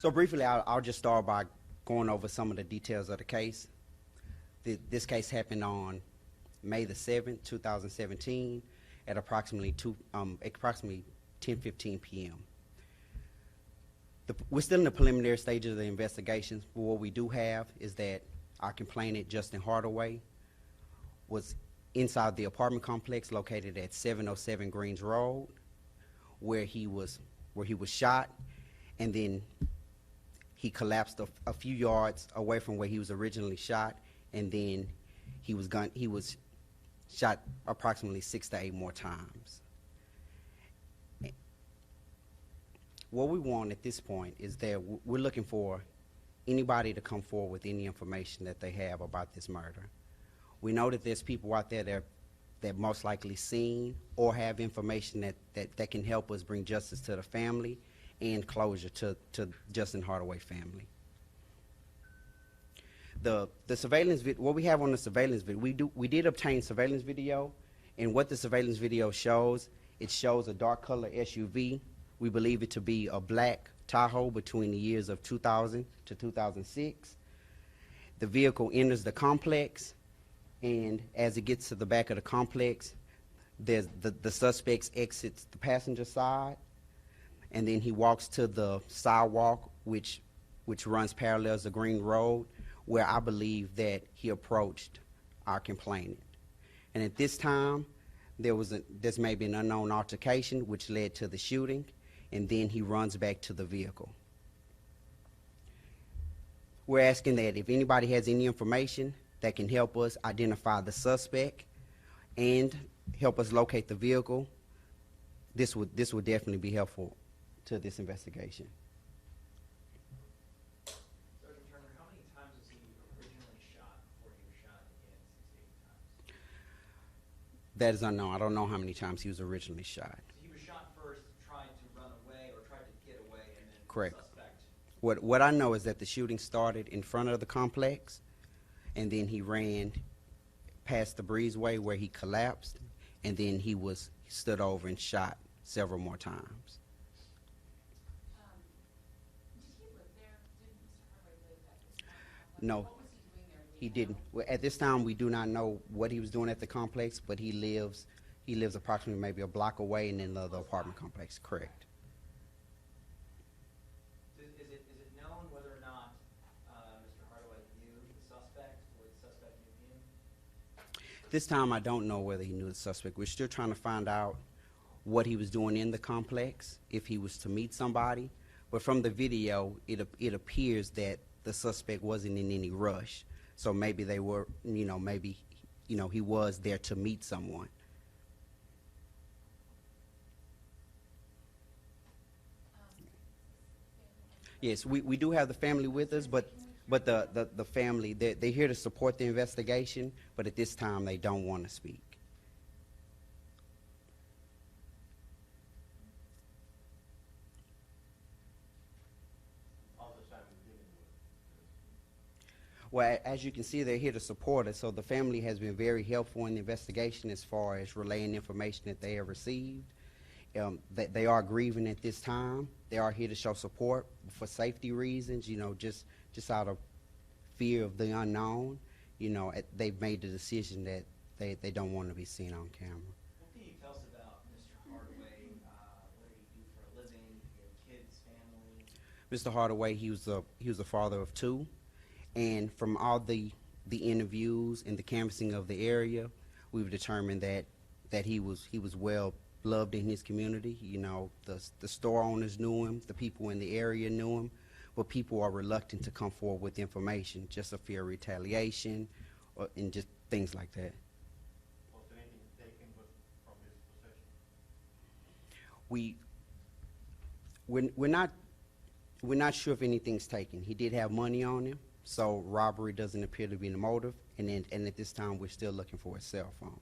So briefly, I'll just start by going over some of the details of the case. This case happened on May the 7th, 2017 at approximately 10:15 p.m. We're still in the preliminary stages of the investigation, but what we do have is that our complainant, Justin Hardaway, was inside the apartment complex located at 707 Greens Road, where he was shot, and then he collapsed a few yards away from where he was originally shot, and then he was shot approximately 6 to 8 more times. What we want at this point is that we're looking for anybody to come forward with any information that they have about this murder. We know that there's people out there that most likely seen or have information that can help us bring justice to the family and closure to Justin Hardaway family. The surveillance what we have on the surveillance video, we did obtain surveillance video, and what the surveillance video shows, it shows a dark color SUV. We believe it to be a black Tahoe between the years of 2000 to 2006. The vehicle enters the complex, and as it gets to the back of the complex, there's the suspect exits the passenger side, and then he walks to the sidewalk, which runs parallels to Green Road, where I believe that he approached our complainant. And at this time, there's maybe an unknown altercation which led to the shooting, and then he runs back to the vehicle. We're asking that if anybody has any information that can help us identify the suspect and help us locate the vehicle, this would definitely be helpful to this investigation. Sergeant Turner, how many times was he originally shot before he was shot again 6 to 8 times? That is unknown. I don't know how many times he was originally shot. So he was shot first, tried to run away or tried to get away, and then Correct. the suspect. What I know is that the shooting started in front of the complex, and then he ran past the breezeway where he collapsed, and then he stood over and shot several more times. Did he live there? Did Mr. Hardaway live at this complex? No. What was he doing there? He didn't. Well, at this time, we do not know what he was doing at the complex, but he lives approximately maybe a block away in another apartment complex. Correct. Is it known whether or not Mr. Hardaway knew the suspect or the suspect knew him? This time, I don't know whether he knew the suspect. We're still trying to find out what he was doing in the complex, if he was to meet somebody. But from the video, it appears that the suspect wasn't in any rush. So maybe they were, maybe he was there to meet someone. Yes, we do have the family with us, but the family, they're here to support the investigation, but at this time they don't want to speak. Well, as you can see, they're here to support us, so the family has been very helpful in the investigation as far as relaying information that they have received. That they are grieving at this time. They are here to show support for safety reasons, just out of fear of the unknown. They've made the decision that they don't want to be seen on camera. What can you tell us about Mr. Hardaway? What did he do for a living? Did he have kids, family? Mr. Hardaway, he was a father of 2, and from all the interviews and the canvassing of the area, we've determined that he was well loved in his community. The store owners knew him, the people in the area knew him, but people are reluctant to come forward with information, just a fear of retaliation, and just things like that. Was anything taken from his possession? We're not sure if anything's taken. He did have money on him, so robbery doesn't appear to be the motive, and at this time we're still looking for his cell phone.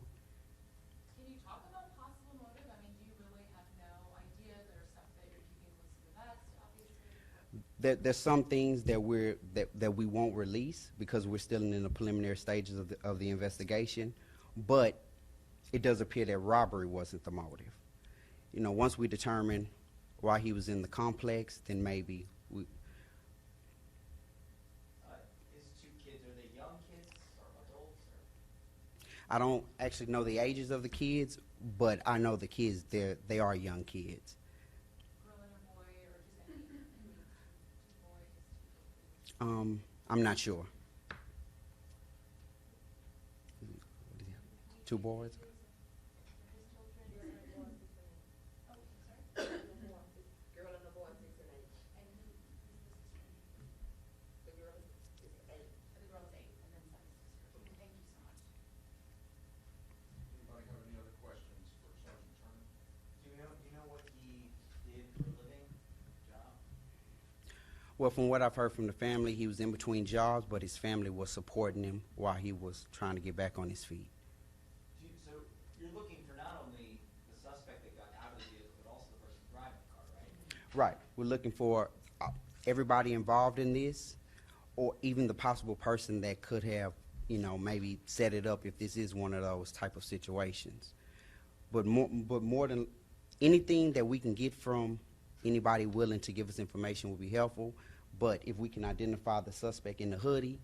Can you talk about possible motive? I mean, do you really have no idea? There's stuff that you're keeping close to the vest, obviously. There's some things that we won't release because we're still in the preliminary stages of the investigation, but it does appear that robbery wasn't the motive. Once we determine why he was in the complex, then maybe I don't actually know the ages of the kids, but I know the kids, they are young kids. Girl and a boy, or just any, two boys, two girls? I'm not sure. Two boys? His children, oh, sorry? Girl and a boy, 6 and 8. And who's the sister? The girl is 8. The girl is 8, and then 7 sisters. Thank you so much. Anybody have any other questions for Sergeant Turner? Do you know what he did for a living, job? Well, from what I've heard from the family, he was in between jobs, but his family was supporting him while he was trying to get back on his feet. So you're looking for not only the suspect that got out of the vehicle, but also the person driving the car, right? Right. We're looking for everybody involved in this, or even the possible person that could have, maybe set it up if this is one of those type of situations. But more than anything that we can get from anybody willing to give us information will be helpful. But if we can identify the suspect in the hoodie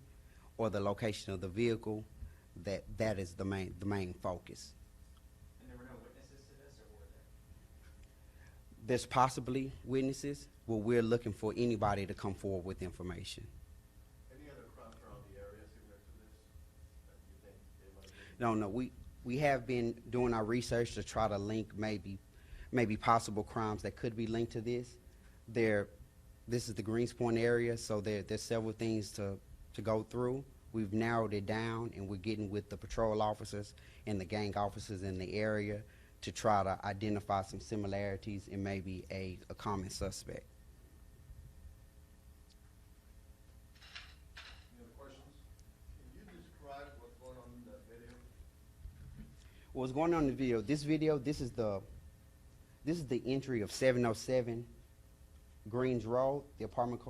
or the location of the vehicle, that is the main focus. And there were no witnesses to this, or were there? There's possibly witnesses, but we're looking for anybody to come forward with information. Any other crimes around the area similar to this that you think they might be? No, we have been doing our research to try to link maybe possible crimes that could be linked to this. This is the Greenspoint area, so there's several things to go through. We've narrowed it down, and we're getting with the patrol officers and the gang officers in the area to try to identify some similarities and maybe a common suspect. Any other questions? Can you describe what's going on in that video? What's going on in the video? This is the entry of 707 Greens Road, the apartment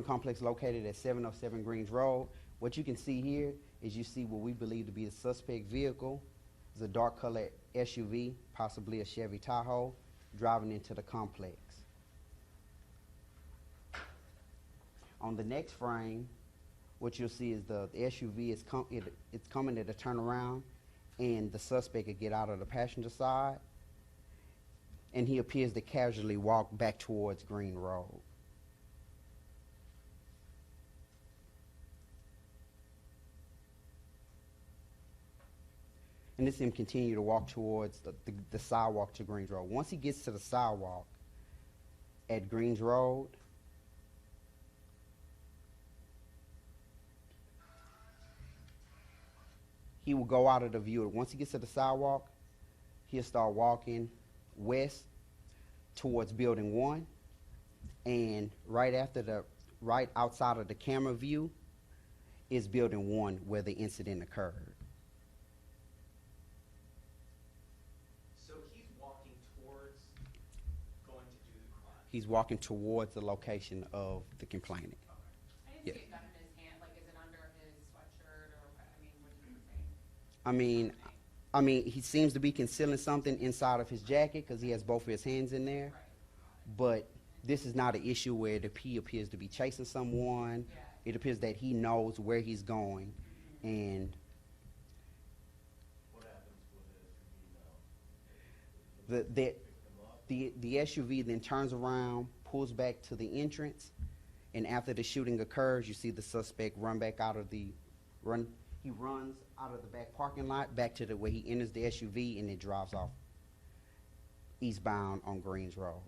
complex located at 707 Greens Road. What you can see here is you see what we believe to be the suspect vehicle. It's a dark colored SUV, possibly a Chevy Tahoe, driving into the complex. On the next frame, what you'll see is the SUV it's coming at a turnaround, and the suspect will get out of the passenger side, and he appears to casually walk back towards Green Road. And this him continue to walk towards the sidewalk to Greens Road. Once he gets to the sidewalk at Greens Road, he will go out of the view. Once he gets to the sidewalk, he'll start walking west towards Building 1, and right outside of the camera view is Building 1 where the incident occurred. So he's walking towards going to do the crime. He's walking towards the location of the complainant. I didn't Yeah. see a gun in his hand, like, is it under his sweatshirt, or, what do you think? I mean, he seems to be concealing something inside of his jacket because he has both of his hands in there. Right. But this is not an issue where he appears to be chasing someone. Yeah. It appears that he knows where he's going, and What happens with the SUV now? the Pick them up? the SUV then turns around, pulls back to the entrance, and after the shooting occurs, you see the suspect run back out of the run. He runs out of the back parking lot back to where he enters the SUV, and it drives off eastbound on Greens Road.